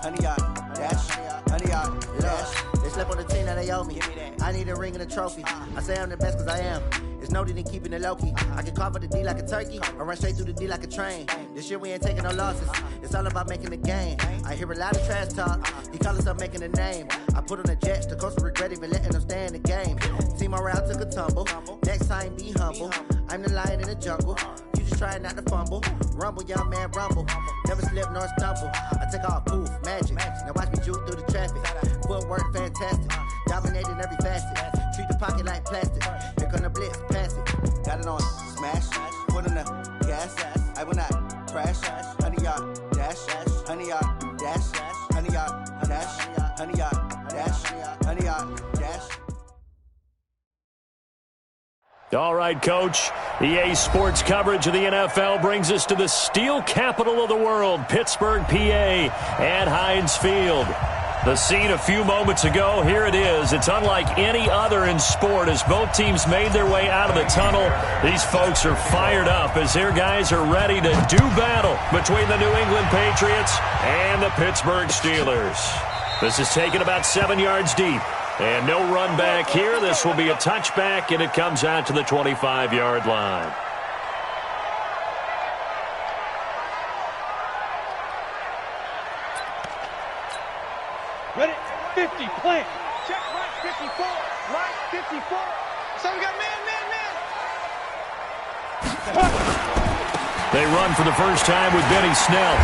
100 yard dash, 100 yard dash. They slept on the team, now they owe me. I need a ring and a trophy. I say I'm the best cause I am. It's no need in keeping it low-key. I can carve up the D like a turkey or run straight through the D like a train. This year we ain't taking no losses. It's all about making the game. I hear a lot of trash talk. He call us up making a name. I put on the Jets. The coach will regret even letting them stay in the game. Team morale took a tumble. Next time be humble. I'm the lion in the jungle. You just trying not to fumble. Rumble, young man, rumble. Never slip nor stumble. I take off, poof, magic. Now watch me juke through the traffic. Footwork fantastic. Dominating every facet. Treat the pocket like plastic. Here come the blitz, pass it. Got it on smash. Put in the gas. I will not crash. 100 yard dash. 100 yard dash. 100 yard dash. 100 yard dash. 100 yard dash. All right, Coach. EA Sports coverage of the NFL brings us to the steel capital of the world, Pittsburgh, PA, at Heinz Field. The scene a few moments ago, here it is. It's unlike any other in sport as both teams made their way out of the tunnel. These folks are fired up as their guys are ready to do battle between the New England Patriots and the Pittsburgh Steelers. This is taken about 7 yards deep. And no run back here. This will be a touchback, and it comes out to the 25-yard line. Ready, 50, plant. Check right, 54, right, 54. So we got man. They run for the first time with Benny Snell.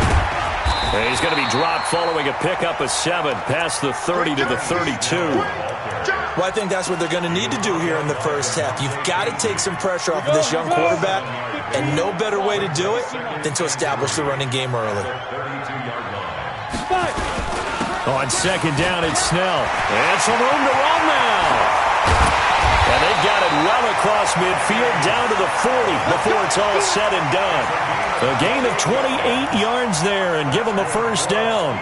And he's going to be dropped following a pickup of 7 past the 30 to the 32. Well, I think that's what they're going to need to do here in the first half. You've got to take some pressure off of this young quarterback, and no better way to do it than to establish the running game early. On second down, it's Snell. And some room to run now. And they've got it well across midfield down to the 40 before it's all said and done. A gain of 28 yards there and give them a first down.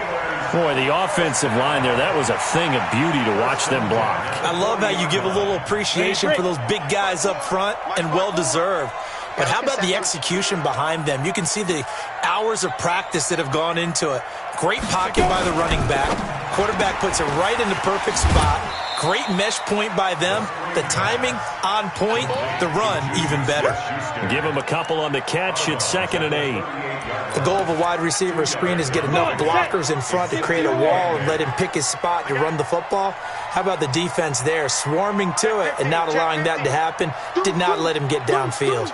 Boy, the offensive line there, that was a thing of beauty to watch them block. I love how you give a little appreciation for those big guys up front, and well-deserved. But how about the execution behind them? You can see the hours of practice that have gone into it. Great pocket by the running back. Quarterback puts it right in the perfect spot. Great mesh point by them. The timing on point. The run even better. Give him a couple on the catch. It's 2nd and 8. The goal of a wide receiver screen is get enough blockers in front to create a wall and let him pick his spot to run the football. How about the defense there? Swarming to it and not allowing that to happen. Did not let him get downfield.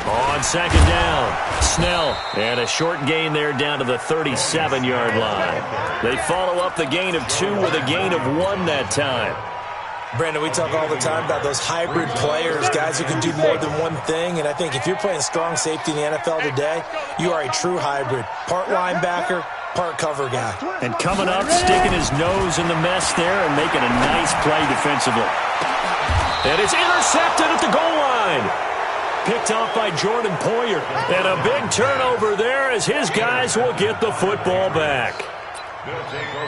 On second down, Snell, and a short gain there down to the 37-yard line. They follow up the gain of 2 with a gain of 1 that time. Brandon, we talk all the time about those hybrid players, guys who can do more than one thing, and I think if you're playing strong safety in the NFL today, you are a true hybrid. Part linebacker, part cover guy. And coming up, sticking his nose in the mess there and making a nice play defensively. And it's intercepted at the goal line. Picked off by Jordan Poyer. And a big turnover there as his guys will get the football back.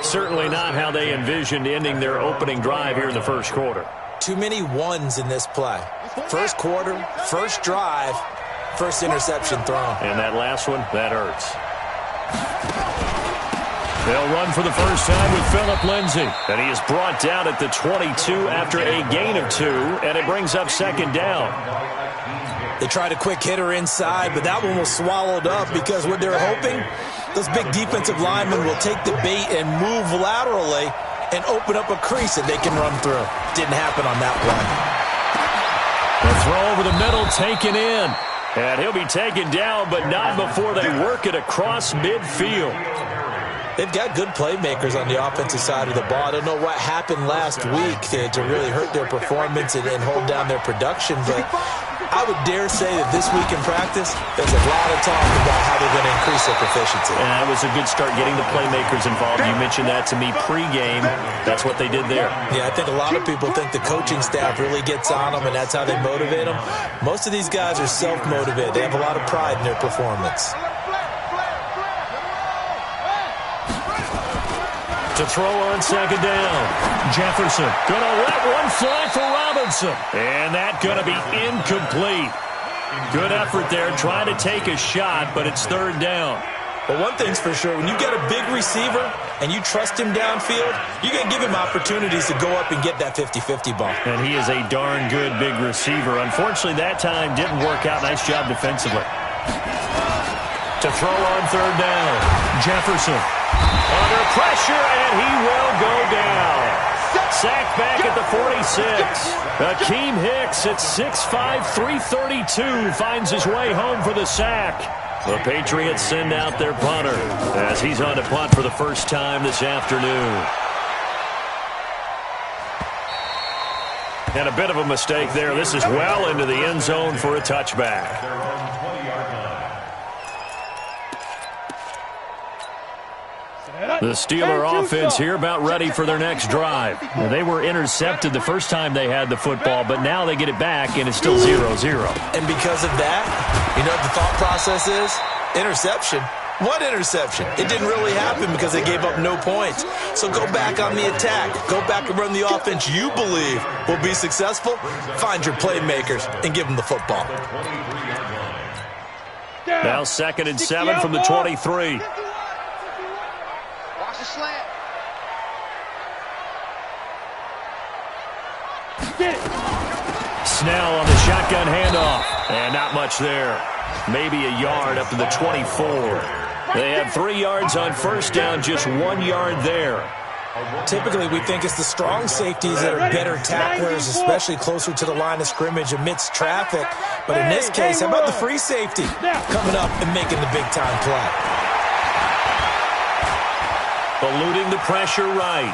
Certainly not how they envisioned ending their opening drive here in the first quarter. Too many ones in this play. First quarter, first drive, first interception thrown. And that last one, that hurts. They'll run for the first time with Phillip Lindsay. And he is brought down at the 22 after a gain of 2, and it brings up second down. They tried a quick hitter inside, but that one was swallowed up because what they're hoping, those big defensive linemen will take the bait and move laterally and open up a crease that they can run through. Didn't happen on that play. The throw over the middle taken in. And he'll be taken down, but not before they work it across midfield. They've got good playmakers on the offensive side of the ball. I don't know what happened last week to really hurt their performance and hold down their production, but I would dare say that this week in practice, there's a lot of talk about how they're going to increase their proficiency. And that was a good start getting the playmakers involved. You mentioned that to me pregame. That's what they did there. Yeah, I think a lot of people think the coaching staff really gets on them, and that's how they motivate them. Most of these guys are self-motivated. They have a lot of pride in their performance. To throw on second down. Jefferson going to let one fly for Robinson. And that going to be incomplete. Good effort there trying to take a shot, but it's third down. But one thing's for sure, when you get a big receiver and you trust him downfield, you're going to give him opportunities to go up and get that 50-50 ball. And he is a darn good big receiver. Unfortunately, that time didn't work out. Nice job defensively. To throw on third down, Jefferson under pressure, and he will go down. Sacked back at the 46. Akeem Hicks at 6'5", 332 finds his way home for the sack. The Patriots send out their punter as he's on to punt for the first time this afternoon. And a bit of a mistake there. This is well into the end zone for a touchback. The Steeler offense here about ready for their next drive. They were intercepted the first time they had the football, but now they get it back, and it's still 0-0. And because of that, you know what the thought process is? Interception. What interception? It didn't really happen because they gave up no points. So go back on the attack. Go back and run the offense you believe will be successful. Find your playmakers and give them the football. Now 2nd and 7 from the 23. Slant. Snell on the shotgun handoff. And not much there. Maybe a yard up to the 24. They have 3 yards on first down, just 1 yard there. Typically, we think it's the strong safeties that are better tacklers, especially closer to the line of scrimmage amidst traffic. But in this case, how about the free safety coming up and making the big-time play? Eluding the pressure right.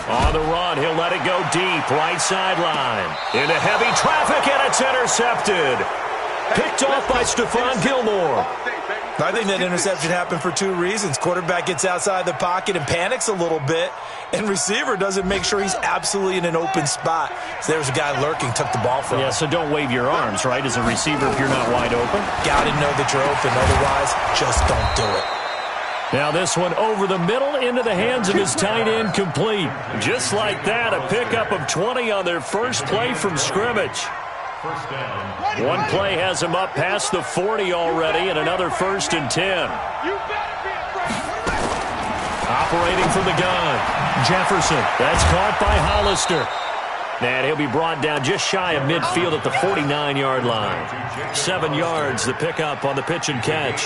On the run, he'll let it go deep. Right sideline. Into heavy traffic, and it's intercepted. Picked off by Stephon Gilmore. I think that interception happened for 2 reasons. Quarterback gets outside the pocket and panics a little bit, and receiver doesn't make sure he's absolutely in an open spot. So there's a guy lurking, took the ball from him. Yeah, so don't wave your arms, right, as a receiver if you're not wide open. Got to know that you're open. Otherwise, just don't do it. Now this one over the middle into the hands of his tight end, complete. Just like that, a pickup of 20 on their first play from scrimmage. One play has him up past the 40 already, and another 1st and 10. Operating from the gun, Jefferson. That's caught by Hollister. And he'll be brought down just shy of midfield at the 49-yard line. 7 yards, the pickup on the pitch and catch.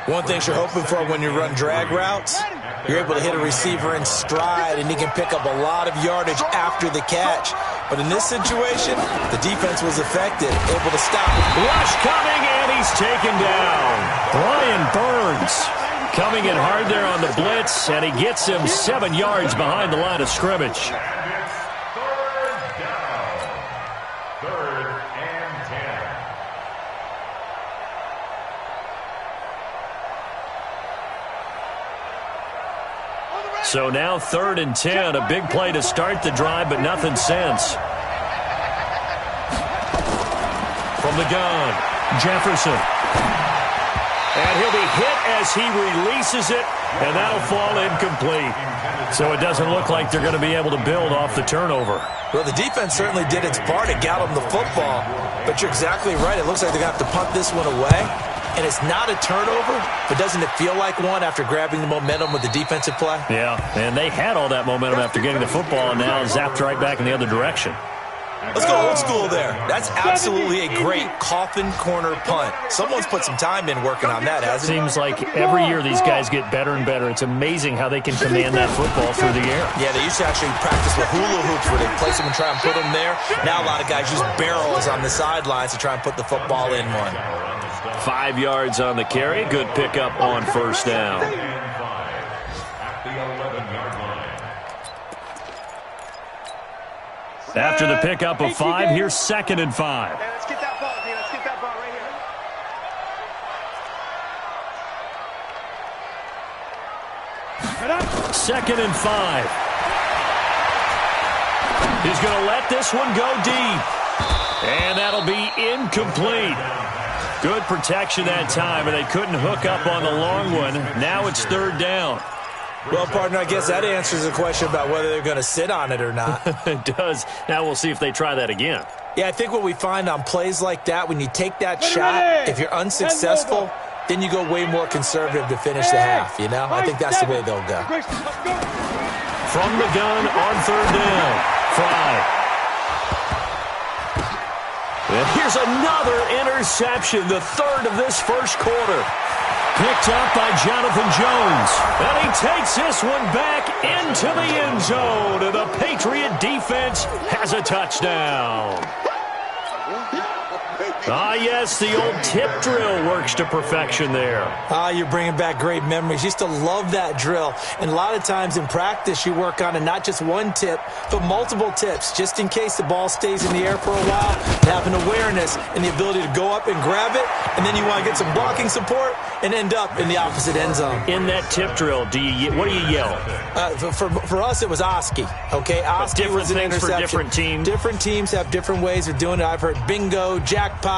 One thing you're hoping for when you run drag routes, you're able to hit a receiver in stride, and he can pick up a lot of yardage after the catch. But in this situation, the defense was effective, able to stop it. Rush coming, and he's taken down. Brian Burns coming in hard there on the blitz, and he gets him 7 yards behind the line of scrimmage. So now 3rd and 10, a big play to start the drive, but nothing since. From the gun, Jefferson. And he'll be hit as he releases it, and that'll fall incomplete. So it doesn't look like they're going to be able to build off the turnover. Well, the defense certainly did its part. It got them the football. But you're exactly right. It looks like they're going to have to punt this one away. And it's not a turnover, but doesn't it feel like one after grabbing the momentum with the defensive play? Yeah, and they had all that momentum after getting the football, and now zapped right back in the other direction. Let's go old school there. That's absolutely a great coffin corner punt. Someone's put some time in working on that, hasn't it? Seems like every year these guys get better and better. It's amazing how they can command that football through the air. Yeah, they used to actually practice with hula hoops where they place them and try and put them there. Now a lot of guys use barrels on the sidelines to try and put the football in one. 5 yards on the carry. Good pickup on first down. After the pickup of 5, here's 2nd and 5. Let's get that ball, dude. Let's get that ball right here. 2nd and 5. He's going to let this one go deep. And that'll be incomplete. Good protection that time, and they couldn't hook up on the long one. Now it's 3rd down. Well, partner, I guess that answers the question about whether they're going to sit on it or not. It does. Now we'll see if they try that again. Yeah, I think what we find on plays like that, when you take that shot, if you're unsuccessful, then you go way more conservative to finish the half, you know? I think that's the way they'll go. From the gun on third down, Fry. And here's another interception, the third of this first quarter. Picked up by Jonathan Jones. And he takes this one back into the end zone. And the Patriot defense has a touchdown. Ah, yes, the old tip drill works to perfection there. Ah, you're bringing back great memories. Used to love that drill. And a lot of times in practice, you work on it, not just one tip, but multiple tips, just in case the ball stays in the air for a while, and have an awareness and the ability to go up and grab it, and then you want to get some blocking support and end up in the opposite end zone. In that tip drill, what do you yell? For us, it was Oski. Okay, Oski was an interception. For different teams. Different teams have different ways of doing it. I've heard bingo, jackpot.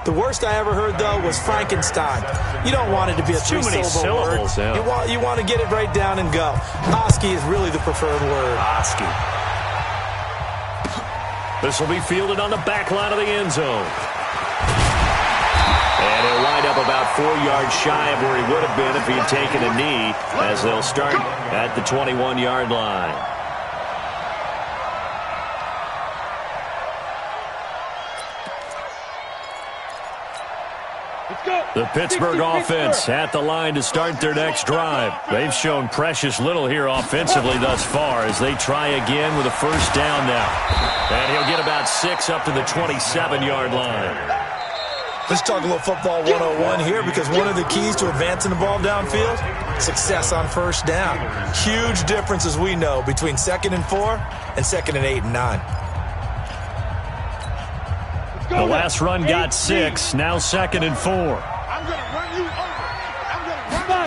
The worst I ever heard, though, was Frankenstein. You don't want it to be a three-syllable word. Yeah. You want to get it right down and go. Oski is really the preferred word. Oski. This will be fielded on the back line of the end zone. And he'll wind up about 4 yards shy of where he would have been if he had taken a knee, as they'll start at the 21-yard line. The Pittsburgh offense at the line to start their next drive. They've shown precious little here offensively thus far as they try again with a first down now. And he'll get about 6 up to the 27-yard line. Let's talk a little football 101 here, because one of the keys to advancing the ball downfield, success on first down. Huge difference, as we know, between 2nd and 4 and 2nd and 8 and 9. The last run got 6, now 2nd and 4. I'm going to run you over. I'm going to run by.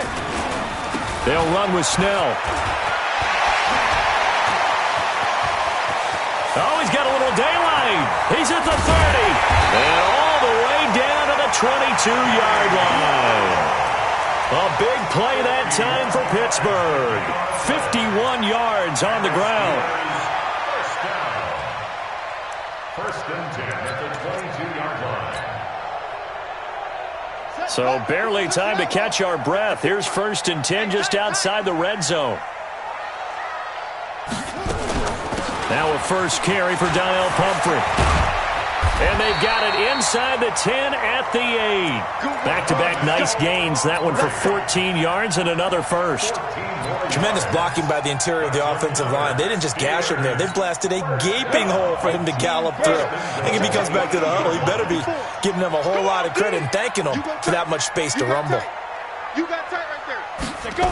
They'll run with Snell. Oh, he's got a little daylight. He's at the 30. And all the way down to the 22-yard line. A big play that time for Pittsburgh. 51 yards on the ground. First and 10 at the 22-yard line. So barely time to catch our breath. Here's 1st and 10 just outside the red zone. Now a first carry for Donnell Pumphrey. And they've got it inside the 10 at the 8. Back-to-back nice gains. That one for 14 yards and another first. Tremendous blocking by the interior of the offensive line. They didn't just gash him there. They blasted a gaping hole for him to gallop through. I think if he comes back to the huddle, he better be giving them a whole lot of credit and thanking them for that much space to rumble. You got tight right there. Go.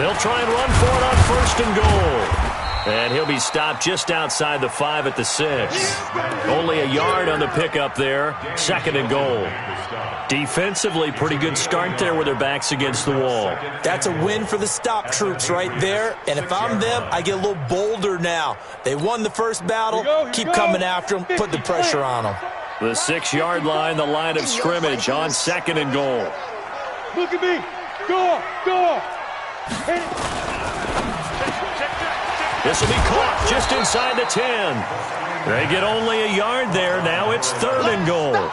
They'll try and run for it on 1st and goal. And he'll be stopped just outside the 5 at the 6. Only a yard on the pickup there. 2nd and goal. Defensively, pretty good start there with their backs against the wall. That's a win for the stop troops right there. And if I'm them, I get a little bolder now. They won the first battle. Keep coming after them. Put the pressure on them. The 6-yard line, the line of scrimmage on 2nd and goal. Look at me. Go. This will be caught just inside the 10. They get only a yard there. Now it's 3rd and goal.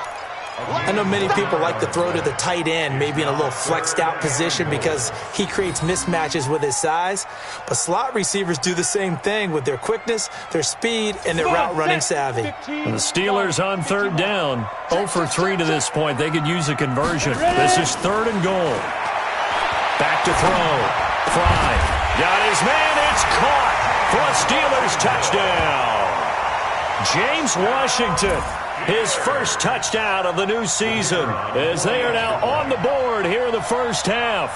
I know many people like to throw to the tight end, maybe in a little flexed out position because he creates mismatches with his size. But slot receivers do the same thing with their quickness, their speed, and their route running savvy. And the Steelers on 3rd down. 0 for 3 to this point. They could use a conversion. This is 3rd and goal. Back to throw. Fry. Got his man. It's caught for a Steelers touchdown. James Washington. His first touchdown of the new season as they are now on the board here in the first half.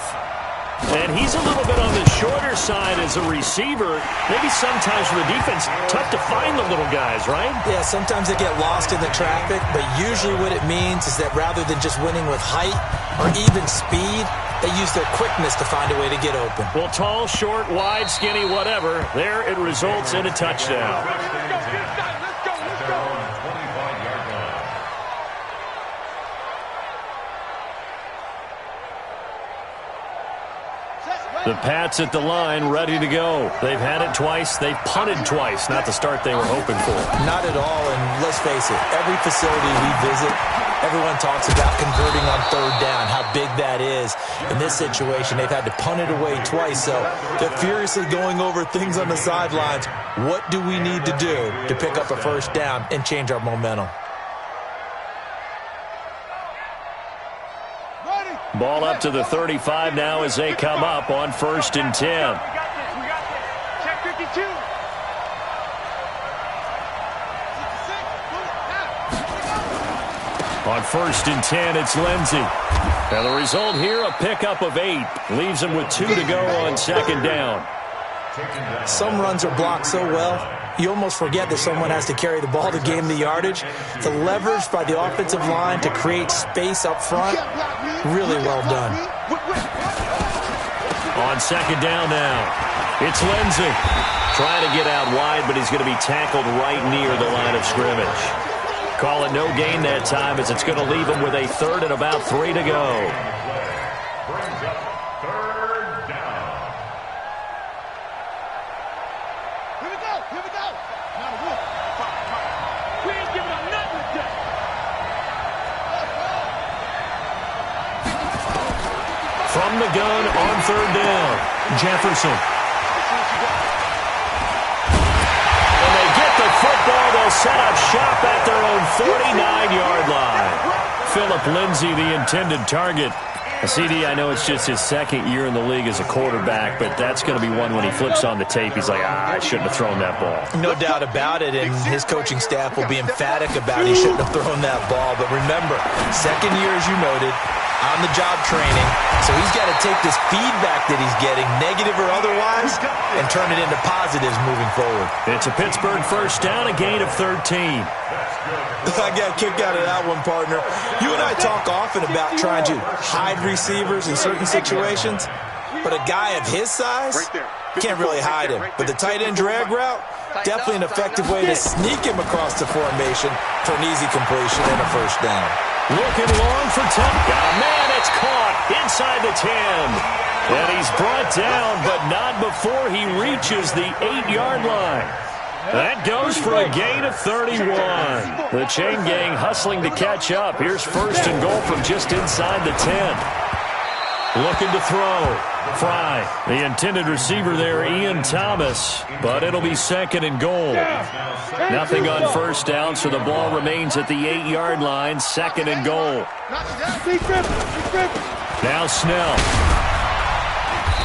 And he's a little bit on the shorter side as a receiver. Maybe sometimes for the defense, tough to find the little guys, right? Yeah, sometimes they get lost in the traffic, but usually what it means is that rather than just winning with height or even speed, they use their quickness to find a way to get open. Well, tall, short, wide, skinny, whatever, there it results in a touchdown. The Pats at the line, ready to go. They've had it twice. They've punted twice. Not the start they were hoping for. Not at all, and let's face it, every facility we visit, everyone talks about converting on third down, how big that is. In this situation, they've had to punt it away twice, so they're furiously going over things on the sidelines. What do we need to do to pick up a first down and change our momentum? Ball up to the 35 now as they come up on 1st and 10. We got this. Check 52. On 1st and 10, it's Lindsey. And the result here, a pickup of 8. Leaves him with 2 to go on 2nd down. Some runs are blocked so well, you almost forget that someone has to carry the ball to gain the yardage. The leverage by the offensive line to create space up front, really well done. On 2nd down now, it's Lindsey. Trying to get out wide, but he's going to be tackled right near the line of scrimmage. Call it no gain that time as it's going to leave him with a 3rd and about 3 to go. Brings up 3rd down. Here we go. Now the wolf. We ain't giving up nothing today. From the gun on 3rd down, Jefferson. And they get the football. They'll set up shop at their own 49-yard line. Philip Lindsay, the intended target. CD, I know it's just his 2nd year in the league as a quarterback, but that's going to be one when he flips on the tape. He's like, I shouldn't have thrown that ball. No doubt about it, and his coaching staff will be emphatic about he shouldn't have thrown that ball. But remember, 2nd year, as you noted, on-the-job training, so he's got to take this feedback that he's getting, negative or otherwise, and turn it into positives moving forward. It's a Pittsburgh first down, a gain of 13. I got a kick out of that one, partner. You and I talk often about trying to hide receivers in certain situations, but a guy of his size, you can't really hide him. But the tight end drag route, definitely an effective way to sneak him across the formation for an easy completion and a first down. Looking long for Tuck. Got a man, it's caught inside the 10. And he's brought down, but not before he reaches the 8-yard line. That goes for a gain of 31. The chain gang hustling to catch up. Here's 1st and goal from just inside the 10. Looking to throw. Fry, the intended receiver there, Ian Thomas. But it'll be 2nd and goal. Nothing on 1st down, so the ball remains at the 8-yard line. 2nd and goal. Now Snell.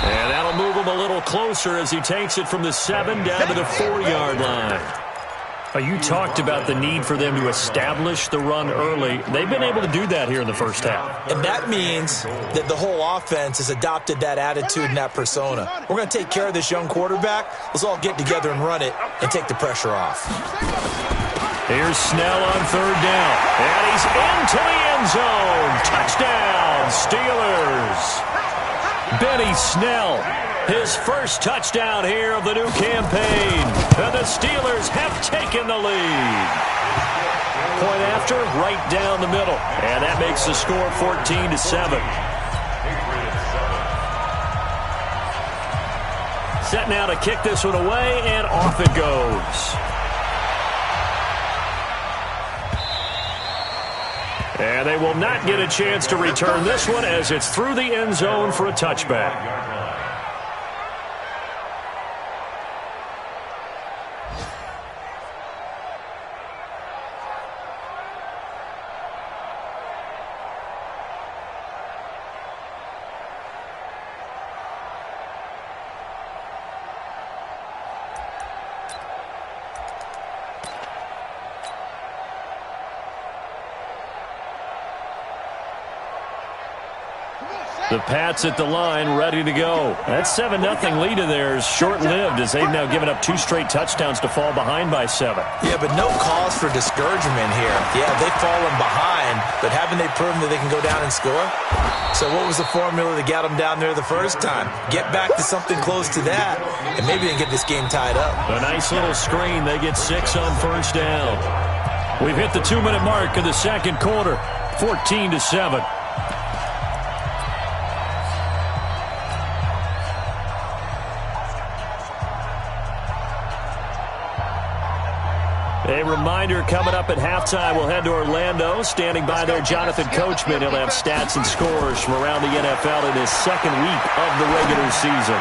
And that'll move him a little closer as he takes it from the 7 down to the 4-yard line. You talked about the need for them to establish the run early. They've been able to do that here in the first half. And that means that the whole offense has adopted that attitude and that persona. We're going to take care of this young quarterback. Let's all get together and run it and take the pressure off. Here's Snell on 3rd down. And he's into the end zone. Touchdown, Steelers. Benny Snell, his first touchdown here of the new campaign. And the Steelers have taken the lead. Point after, right down the middle. And that makes the score 14-7. Set now to kick this one away, and off it goes. And they will not get a chance to return this one as it's through the end zone for a touchback. The Pats at the line, ready to go. That 7-0 lead of theirs short-lived as they've now given up 2 straight touchdowns to fall behind by 7. Yeah, but no cause for discouragement here. Yeah, they've fallen behind, but haven't they proven that they can go down and score? So what was the formula that got them down there the first time? Get back to something close to that, and maybe they can get this game tied up. A nice little screen. They get 6 on 1st down. We've hit the 2-minute mark of the second quarter, 14-7. A reminder coming up at halftime, we'll head to Orlando. Standing by there, Jonathan Coachman. He'll have stats and scores from around the NFL in his second week of the regular season.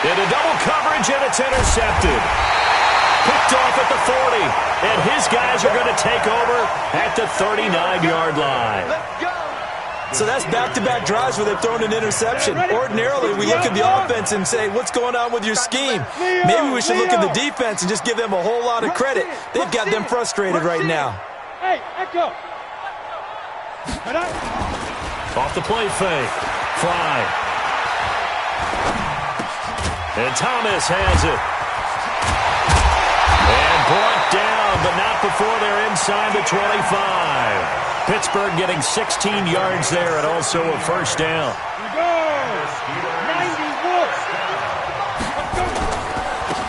Into double coverage, and it's intercepted. Picked off at the 40, and his guys are going to take over at the 39-yard line. So that's back-to-back drives where they've thrown an interception. Ordinarily, we look at the offense and say, what's going on with your scheme? Maybe we should look at the defense and just give them a whole lot of credit. They've got them frustrated right now. Hey, echo. Off the play fake. Fly. And Thomas has it. And brought down, but not before they're inside the 25. Pittsburgh getting 16 yards there and also a first down.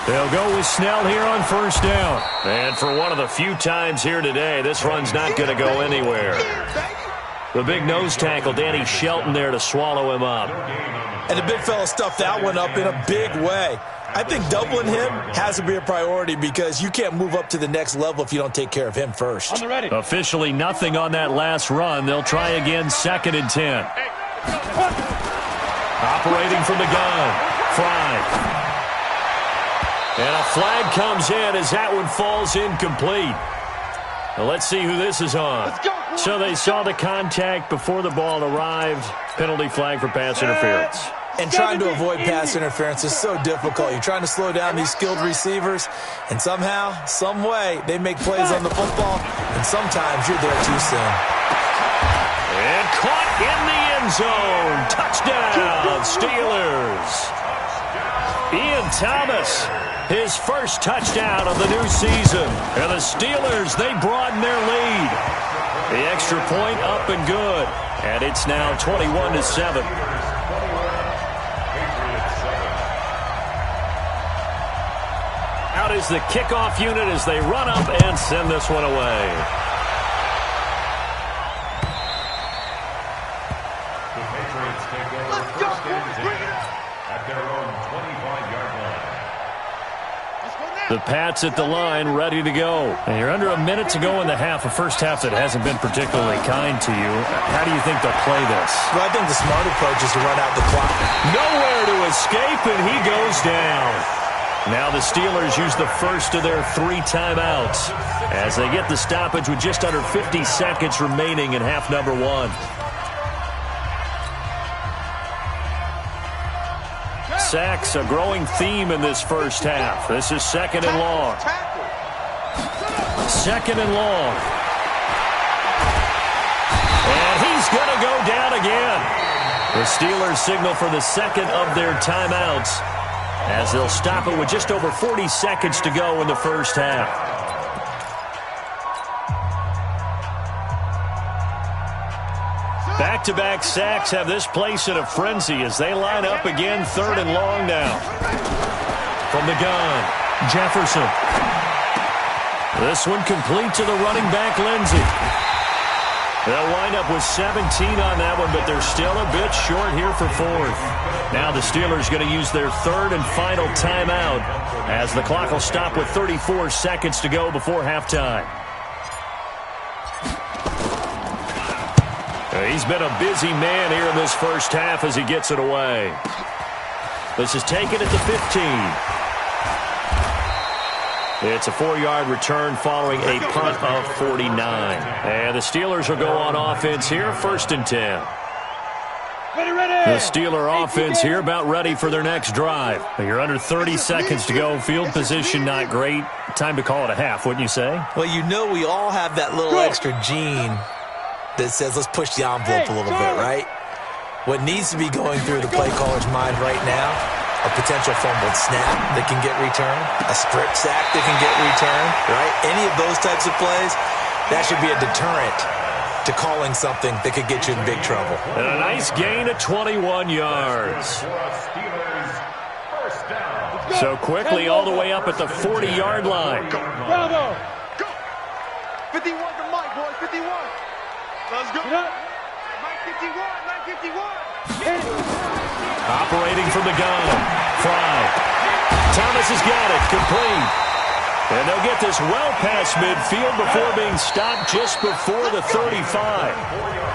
They'll go with Snell here on first down. And for one of the few times here today, this run's not going to go anywhere. The big nose tackle, Danny Shelton, there to swallow him up. And the big fella stuffed that one up in a big way. I think doubling him has to be a priority because you can't move up to the next level if you don't take care of him first. On the ready. Officially nothing on that last run. They'll try again, 2nd and 10. Operating from the gun. Fry. And a flag comes in as that one falls incomplete. Now let's see who this is on. So they saw the contact before the ball arrived. Penalty flag for pass interference. And trying to avoid pass interference is so difficult. You're trying to slow down these skilled receivers, and somehow, some way, they make plays on the football, and sometimes you're there too soon. And caught in the end zone. Touchdown, Steelers. Ian Thomas, his first touchdown of the new season. And the Steelers, they broaden their lead. The extra point up and good. And it's now 21-7. Out is the kickoff unit as they run up and send this one away. The Patriots take over first and 10 at their own 25-yard line. The Pats at the line, ready to go. And you're under a minute to go in the half, a first half that hasn't been particularly kind to you. How do you think they'll play this? Well, I think the smart approach is to run out the clock. Nowhere to escape, and he goes down. Now the Steelers use the first of their 3 timeouts as they get the stoppage with just under 50 seconds remaining in half number 1. Sacks, a growing theme in this first half. This is 2nd and long. 2nd and long. And he's going to go down again. The Steelers signal for the second of their timeouts as they'll stop it with just over 40 seconds to go in the first half. Back-to-back sacks have this place in a frenzy as they line up again, 3rd and long now. From the gun, Jefferson. This one complete to the running back, Lindsey. They'll wind up with 17 on that one, but they're still a bit short here for 4th. Now the Steelers going to use their 3rd and final timeout as the clock will stop with 34 seconds to go before halftime. He's been a busy man here in this first half as he gets it away. This is taken at the 15. It's a 4-yard return following a punt of 49. And the Steelers will go on offense here, 1st and 10. The Steeler offense here about ready for their next drive. You're under 30 seconds to go. Field position not great. Time to call it a half, wouldn't you say? Well, you know we all have that little extra gene that says let's push the envelope a little bit, right? What needs to be going through the play caller's mind right now, a potential fumbled snap that can get returned, a strip sack that can get returned, right? Any of those types of plays, that should be a deterrent to calling something that could get you in big trouble. And a nice gain of 21 yards. So quickly all the way up at the 40-yard line. Bravo! Go! 51 to Mike, boys, 51. Let's go. Mike 51, Mike 51. Operating from the gun. Fry. Thomas has got it. Complete. And they'll get this well past midfield before being stopped just before the 35.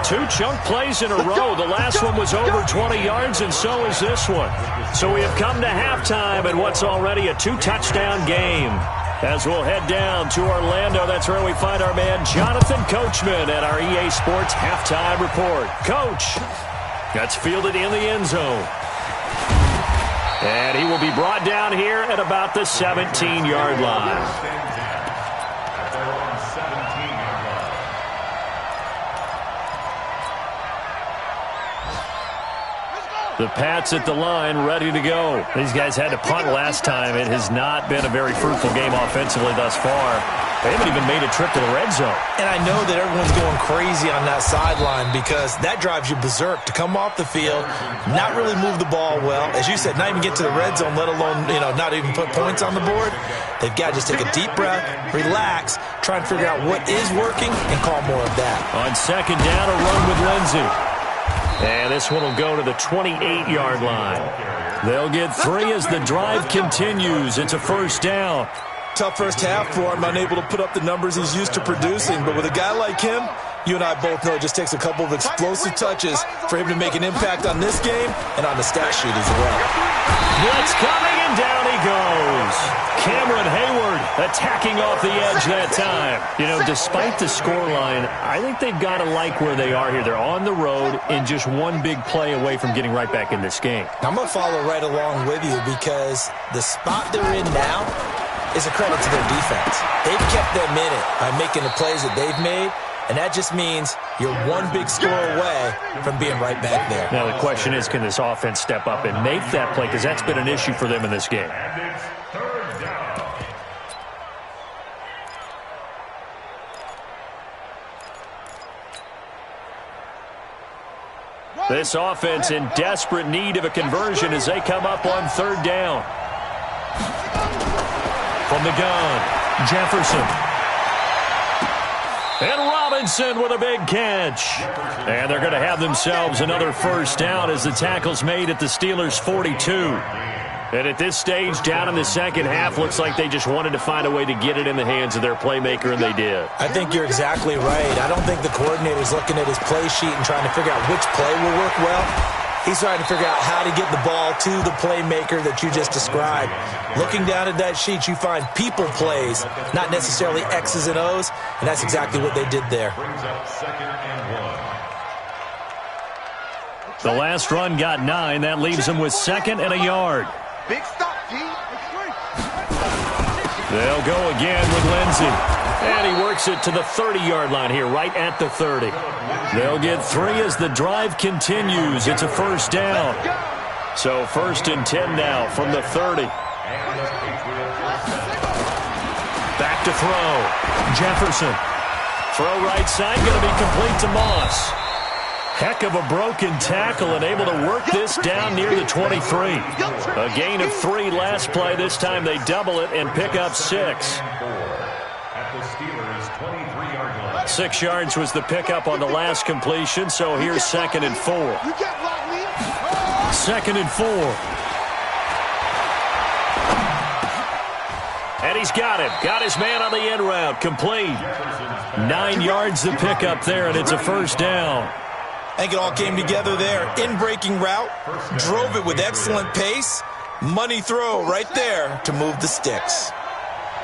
2 chunk plays in a row. The last one was over 20 yards, and so is this one. So we have come to halftime in what's already a 2-touchdown game. As we'll head down to Orlando, that's where we find our man Jonathan Coachman at our EA Sports Halftime Report. Coach, that's fielded in the end zone. And he will be brought down here at about the 17-yard line. The Pats at the line, ready to go. These guys had to punt last time. It has not been a very fruitful game offensively thus far. They haven't even made a trip to the red zone. And I know that everyone's going crazy on that sideline because that drives you berserk to come off the field, not really move the ball well. As you said, not even get to the red zone, let alone, not even put points on the board. They've got to just take a deep breath, relax, try and figure out what is working, and call more of that. On second down, a run with Lindsey. And this one will go to the 28-yard line. They'll get 3 as the drive continues. It's a first down. Tough first half for him, unable to put up the numbers he's used to producing. But with a guy like him, you and I both know it just takes a couple of explosive touches for him to make an impact on this game and on the stat sheet as well. Blitz coming, and down he goes. Cameron Hayward attacking off the edge that time. Despite the scoreline, I think they've got to like where they are here. They're on the road and just one big play away from getting right back in this game. I'm going to follow right along with you because the spot they're in now is a credit to their defense. They've kept them in it by making the plays that they've made, and that just means you're one big score away from being right back there. Now the question is, can this offense step up and make that play? Because that's been an issue for them in this game. And it's third down. This offense in desperate need of a conversion as they come up on third down. From the gun, Jefferson. And Robinson with a big catch. And they're going to have themselves another first down as the tackle's made at the Steelers' 42. And at this stage, down in the second half, looks like they just wanted to find a way to get it in the hands of their playmaker, and they did. I think you're exactly right. I don't think the coordinator's looking at his play sheet and trying to figure out which play will work well. He's trying to figure out how to get the ball to the playmaker that you just described. Looking down at that sheet, you find people plays, not necessarily X's and O's, and that's exactly what they did there. The last run got 9. That leaves them with 2nd and a yard. Big stop, G. They'll go again with Lindsey. And he works it to the 30-yard line here, right at the 30. They'll get 3 as the drive continues. It's a first down. So 1st and 10 now from the 30. Back to throw. Jefferson. Throw right side, going to be complete to Moss. Heck of a broken tackle and able to work this down near the 23. A gain of 3 last play. This time they double it and pick up 6. 6 yards was the pickup on the last completion, so here's 2nd and 4. 2nd and 4. And he's got him. Got his man on the end route. Complete. 9 yards the pickup there, and it's a first down. I think it all came together there. In-breaking route, drove it with excellent pace. Money throw right there to move the sticks.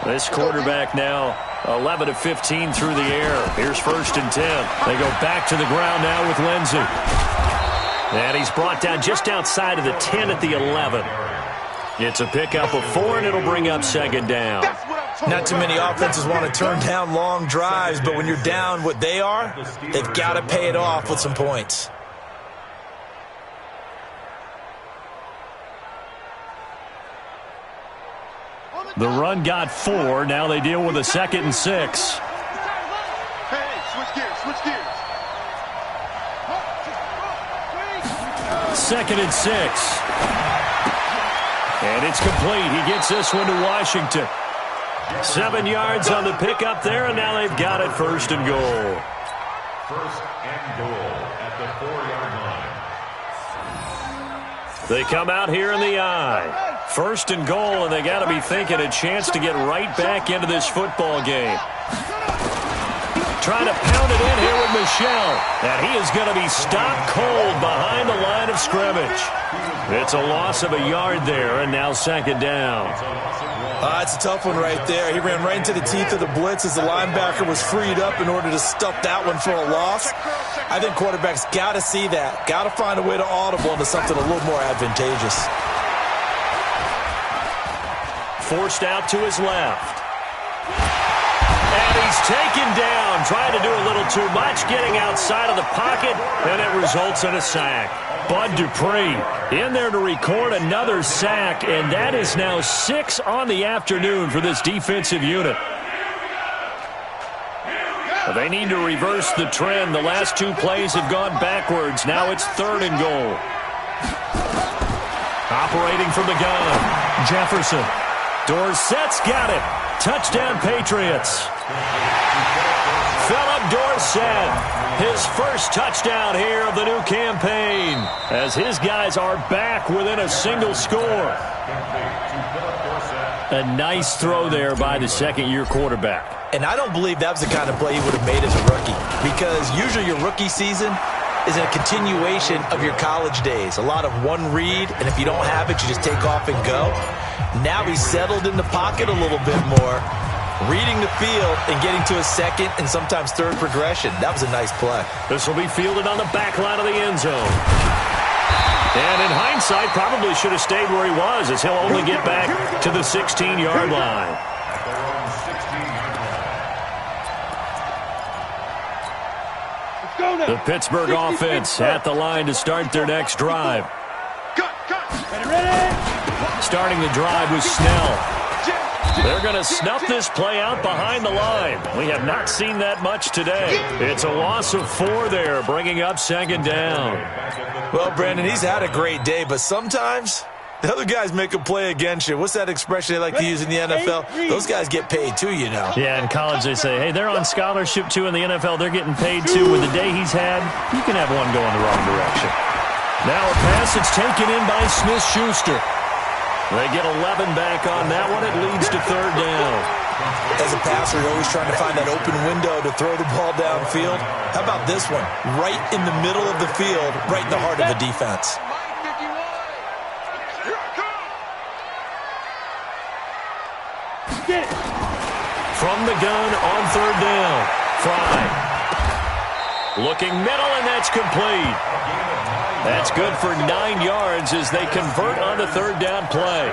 This quarterback now 11 of 15 through the air. Here's 1st and 10. They go back to the ground now with Lindsey. And he's brought down just outside of the 10 at the 11. It's a pickup of 4, and it'll bring up 2nd down. Not too many offenses want to turn down long drives, but when you're down what they are, they've got to pay it off with some points. The run got 4. Now they deal with a 2nd and 6. Hey, switch gears. 2nd and 6. And it's complete. He gets this one to Washington. 7 yards on the pickup there, and now they've got it 1st and goal. 1st and goal at the 4-yard line. They come out here in the I. First and goal, and they got to be thinking a chance to get right back into this football game. Trying to pound it in here with Michel. And he is going to be stopped cold behind the line of scrimmage. It's a loss of a yard there, and now second down. It's a tough one right there. He ran right into the teeth of the blitz as the linebacker was freed up in order to stuff that one for a loss. I think quarterbacks got to see that. Got to find a way to audible into something a little more advantageous. Forced out to his left. And he's taken down, trying to do a little too much, getting outside of the pocket, and it results in a sack. Bud Dupree in there to record another sack, and that is now 6 on the afternoon for this defensive unit. They need to reverse the trend. The last 2 plays have gone backwards. Now it's 3rd and goal. Operating from the gun, Jefferson. Dorsett's got it. Touchdown, Patriots. Philip Dorsett, his first touchdown here of the new campaign, as his guys are back within a single score. A nice throw there by the second-year quarterback. And I don't believe that was the kind of play he would have made as a rookie, because usually your rookie season is a continuation of your college days. A lot of one read, and if you don't have it, you just take off and go. Now he's settled in the pocket a little bit more, reading the field and getting to a second and sometimes third progression. That was a nice play. This will be fielded on the back line of the end zone. And in hindsight, probably should have stayed where he was, as he'll only get back to the 16-yard line. The Pittsburgh offense at the line to start their next drive. Starting the drive with Snell. They're going to snuff this play out behind the line. We have not seen that much today. It's a loss of 4 there, bringing up second down. Well, Brandon, he's had a great day, but sometimes the other guys make a play against you. What's that expression they like to use in the NFL? Those guys get paid too, you know. Yeah, in college they say, hey, they're on scholarship too. In the NFL, they're getting paid too. With the day he's had, you can have one going the wrong direction. Now a pass that's taken in by Smith-Schuster. They get 11 back on that one. It leads to third down. As a passer, you're always trying to find that open window to throw the ball downfield. How about this one? Right in the middle of the field, right in the heart of the defense. From the gun on third down. Fry. Looking middle, and that's complete. That's good for 9 yards as they convert on the third down play.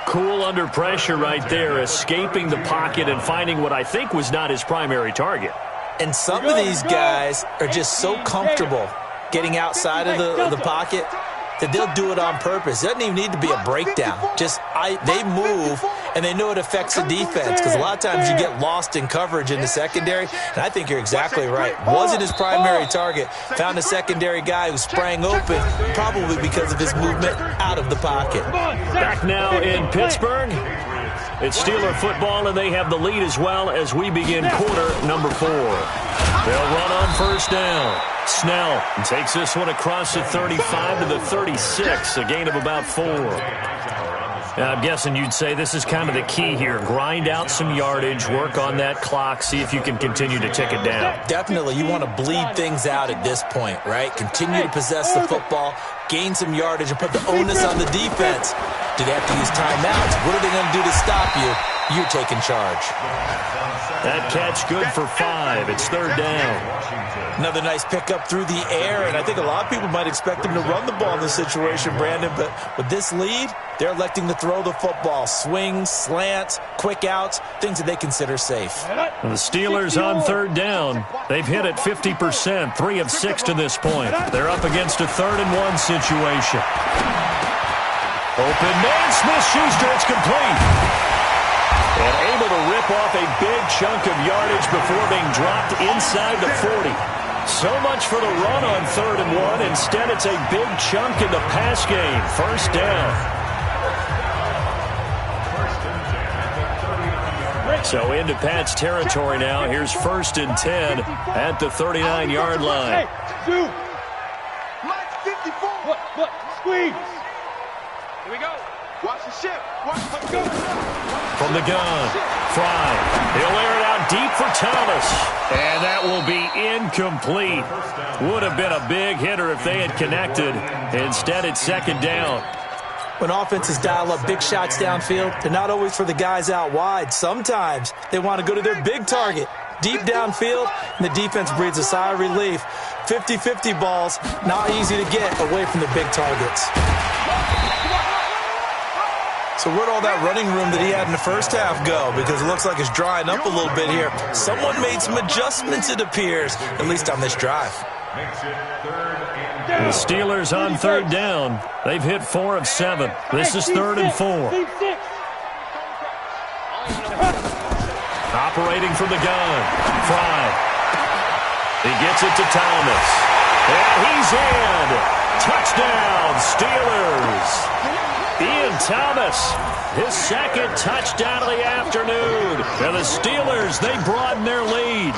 Cool under pressure right there, escaping the pocket and finding what I think was not his primary target. And some of these guys are just so comfortable getting outside of the pocket that they'll do it on purpose. It doesn't even need to be a breakdown. Just they move, and they know it affects the defense, because a lot of times you get lost in coverage in the secondary, and I think you're exactly right. Wasn't his primary target. Found a secondary guy who sprang open, probably because of his movement out of the pocket. Back now in Pittsburgh. It's Steeler football, and they have the lead as well as we begin quarter number 4. They'll run on first down. Snell takes this one across the 35 to the 36, a gain of about 4. I'm guessing you'd say this is kind of the key here. Grind out some yardage, work on that clock, see if you can continue to tick it down. Definitely. You want to bleed things out at this point, right? Continue to possess the football, gain some yardage, and put the onus on the defense. Do they have to use timeouts? What are they going to do to stop you? You're taking charge. That catch good for 5. It's third down. Another nice pickup through the air, and I think a lot of people might expect them to run the ball in this situation, Brandon, but with this lead, they're electing to throw the football. Swings, slants, quick outs, things that they consider safe. The Steelers on third down. They've hit it 50%, 3 of 6 to this point. They're up against a 3rd and 1 situation. Open man, Smith-Schuster, it's complete. And able to rip off a big chunk of yardage before being dropped inside the 40. So much for the run on 3rd and 1. Instead, it's a big chunk in the pass game. First down. So into Pat's territory now. Here's 1st and 10 at the 39-yard line. Look, squeeze. Here we go. Watch the ship. Let's go. From the gun, Fry. He'll air it out deep for Thomas. And that will be incomplete. Would have been a big hitter if they had connected. Instead, it's second down. When offenses dial up big shots downfield, they're not always for the guys out wide. Sometimes they want to go to their big target, deep downfield, and the defense breathes a sigh of relief. 50-50 balls, not easy to get away from the big targets. So where'd all that running room that he had in the first half go? Because it looks like it's drying up a little bit here. Someone made some adjustments, it appears, at least on this drive. The Steelers on third down. They've hit 4 of 7. This is 3rd and 4. Operating from the gun. Fry. He gets it to Thomas. And he's in. Touchdown, Steelers. Ian Thomas, his second touchdown of the afternoon. And the Steelers, they broaden their lead.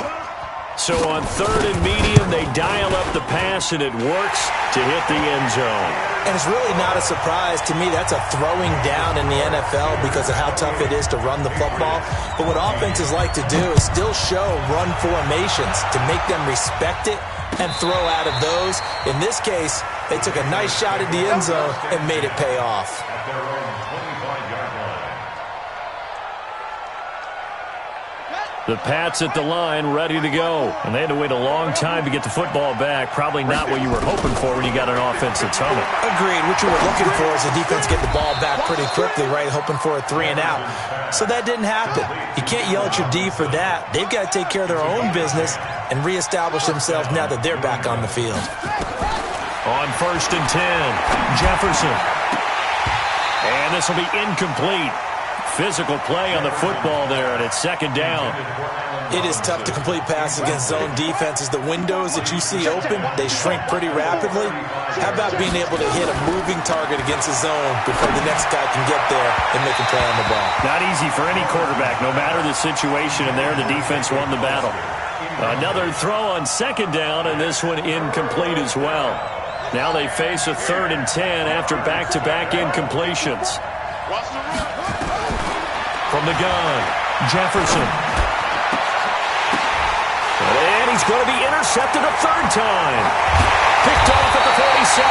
So on 3rd and medium, they dial up the pass, and it works to hit the end zone. And it's really not a surprise to me. That's a throwing down in the NFL because of how tough it is to run the football. But what offenses like to do is still show run formations to make them respect it and throw out of those. In this case, they took a nice shot at the end zone and made it pay off. At their own 25-yard line. The Pats at the line, ready to go. And they had to wait a long time to get the football back. Probably not what you were hoping for when you got an offense that's humming. Agreed. What you were looking for is the defense get the ball back pretty quickly, right? Hoping for a 3 and out. So that didn't happen. You can't yell at your D for that. They've got to take care of their own business and reestablish themselves now that they're back on the field. On 1st and 10, Jefferson. And this will be incomplete. Physical play on the football there, and it's 2nd down. It is tough to complete passes against zone defenses. The windows that you see open, they shrink pretty rapidly. How about being able to hit a moving target against a zone before the next guy can get there and make a play on the ball? Not easy for any quarterback, no matter the situation, and there the defense won the battle. Another throw on 2nd down, and this one incomplete as well. Now they face a 3rd and 10 after back-to-back incompletions. From the gun, Jefferson. And he's going to be intercepted a 3rd time. Picked off at the 47.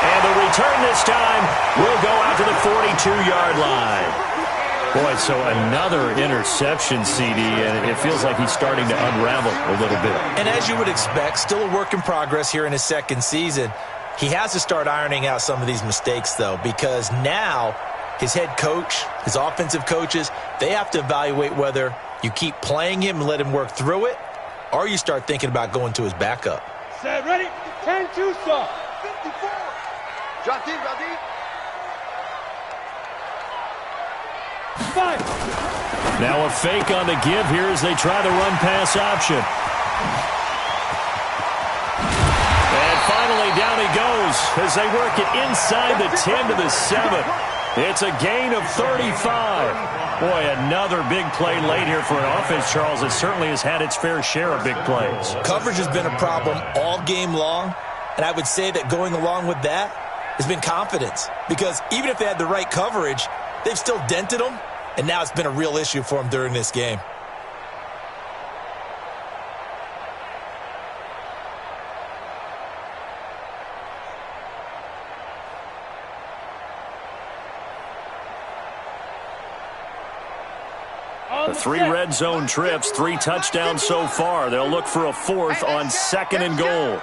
And the return this time will go out to the 42-yard line. Boy, so another interception, CD, and it feels like he's starting to unravel a little bit. And as you would expect, still a work in progress here in his 2nd season. He has to start ironing out some of these mistakes, though, because now his head coach, his offensive coaches, they have to evaluate whether you keep playing him and let him work through it, or you start thinking about going to his backup. Set, ready, 10-2, stop. 54. Drop deep, drop deep. 5. Now a fake on the give here as they try the run-pass option. And finally down he goes as they work it inside the 10 to the 7. It's a gain of 35. Boy, another big play late here for an offense, Charles. It certainly has had its fair share of big plays. Coverage has been a problem all game long, and I would say that going along with that has been confidence. Because even if they had the right coverage, they've still dented them, and now it's been a real issue for them during this game. The 3 red zone trips, 3 touchdowns so far. They'll look for a 4th on 2nd and goal.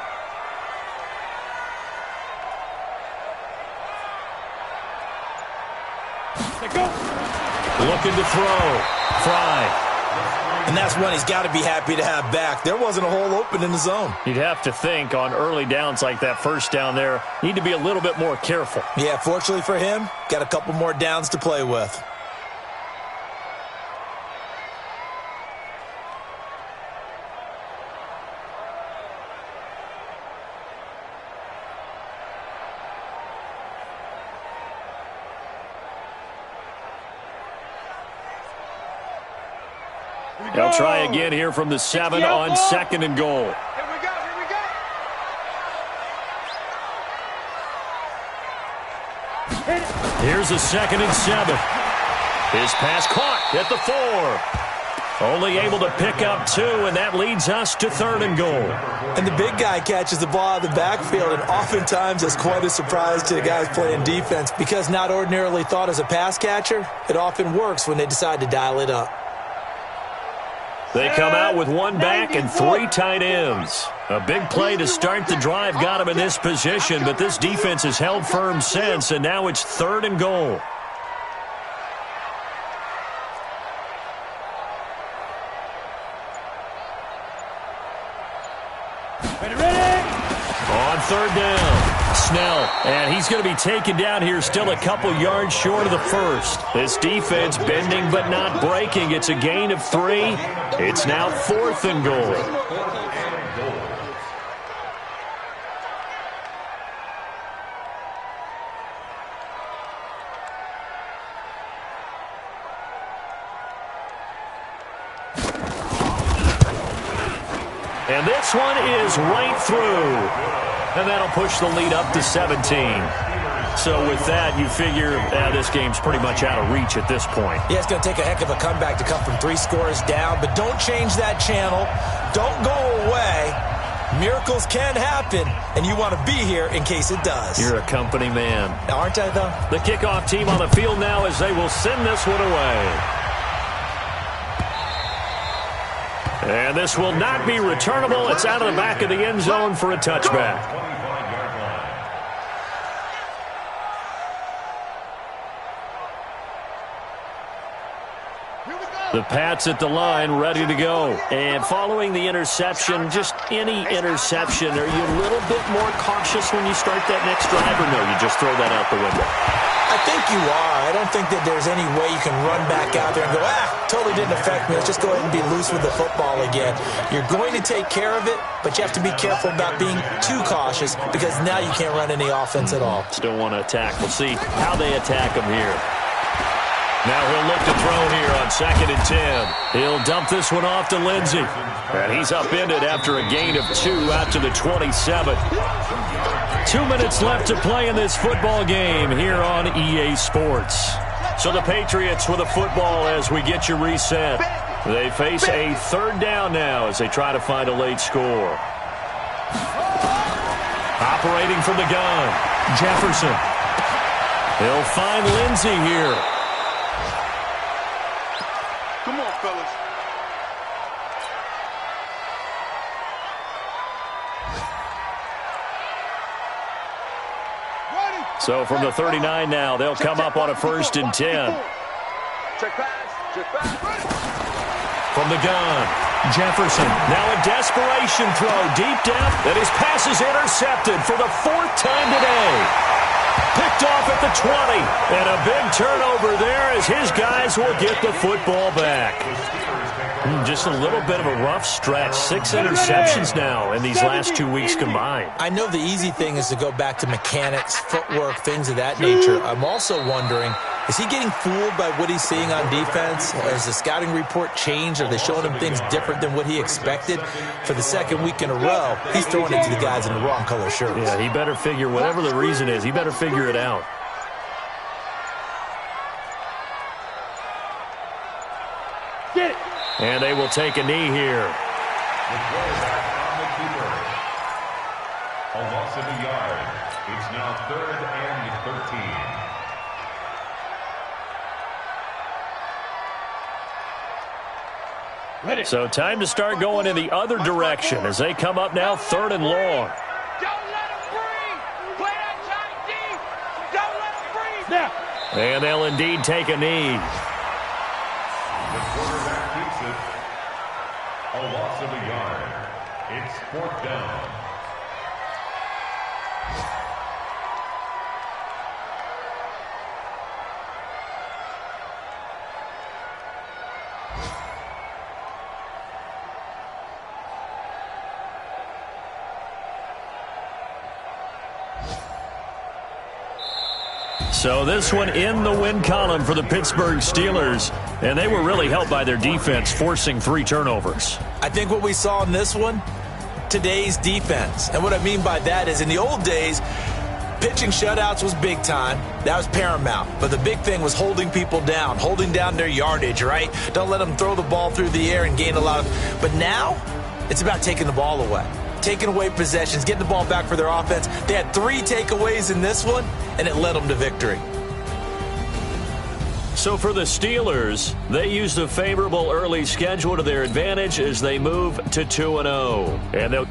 Looking to throw. Fry. And that's one he's got to be happy to have back. There wasn't a hole open in the zone. You'd have to think on early downs like that 1st down there, need to be a little bit more careful. Yeah, fortunately for him, got a couple more downs to play with. They'll try again here from the 7 on 2nd and goal. Here we go, here we go. Here's a 2nd and 7. His pass caught at the 4. Only able to pick up 2, and that leads us to 3rd and goal. And the big guy catches the ball out of the backfield, and oftentimes it's quite a surprise to the guys playing defense because not ordinarily thought as a pass catcher, it often works when they decide to dial it up. They come out with 1 back and 3 tight ends. A big play to start the drive got him in this position, but this defense has held firm since, and now it's 3rd and goal. On 3rd down, Snell, and he's going to be taken down here still a couple yards short of the 1st. This defense bending but not breaking. It's a gain of 3. It's now 4th and goal. And this one is right through. And that'll push the lead up to 17. So with that, you figure this game's pretty much out of reach at this point. Yeah, it's going to take a heck of a comeback to come from 3 scores down, but don't change that channel. Don't go away. Miracles can happen, and you want to be here in case it does. You're a company man. Aren't I, though? The kickoff team on the field now as they will send this one away. And this will not be returnable. It's out of the back of the end zone for a touchback. The Pats at the line, ready to go. And following the interception, just any interception, are you a little bit more cautious when you start that next drive, or no, you just throw that out the window? I think you are. I don't think that there's any way you can run back out there and go, totally didn't affect me. Let's just go ahead and be loose with the football again. You're going to take care of it, but you have to be careful about being too cautious because now you can't run any offense at all. Still want to attack. We'll see how they attack him here. Now he'll look to throw here on 2nd and 10. He'll dump this one off to Lindsey. And he's upended after a gain of 2 out to the 27. 2 minutes left to play in this football game here on EA Sports. So the Patriots with a football as we get you reset. They face a 3rd down now as they try to find a late score. Operating from the gun, Jefferson. He'll find Lindsey here. Come on, fellas. So from the 39 now, they'll come up on a 1st and 10. Check pass. From the gun, Jefferson. Now a desperation throw deep down, and his pass is intercepted for the 4th time today. Picked off at the 20, and a big turnover there as his guys will get the football back. Just a little bit of a rough stretch. 6 interceptions now in these last 2 weeks combined. I know the easy thing is to go back to mechanics, footwork, things of that nature. I'm also wondering, is he getting fooled by what he's seeing on defense? Has the scouting report changed? Are they showing him things different than what he expected? For the 2nd week in a row, he's throwing it to the guys in the wrong color shirts. Yeah, he better figure, whatever the reason is, he better figure it out. Get it. And they will take a knee here. The quarterback on the keeper. A loss of a yard. It's now 3rd and 13. Ready. So time to start going in the other direction as they come up now 3rd and long. Don't let him breathe. Play that tight deep. Don't let him breathe. Now. And they'll indeed take a knee. The quarterback keeps it. A loss of a yard. It's 4th down. So this one in the win column for the Pittsburgh Steelers. And they were really helped by their defense, forcing 3 turnovers. I think what we saw in this one, today's defense. And what I mean by that is in the old days, Pitching shutouts was big time. That was paramount. But the big thing was holding people down, holding down their yardage, right? Don't let them throw the ball through the air and gain a lot of... But now, it's about taking the ball away. Taking away possessions, getting the ball back for their offense. They had 3 takeaways in this one, and it led them to victory. So for the Steelers, they used a favorable early schedule to their advantage as they move to 2-0. And they'll...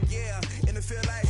Yeah, and it feel like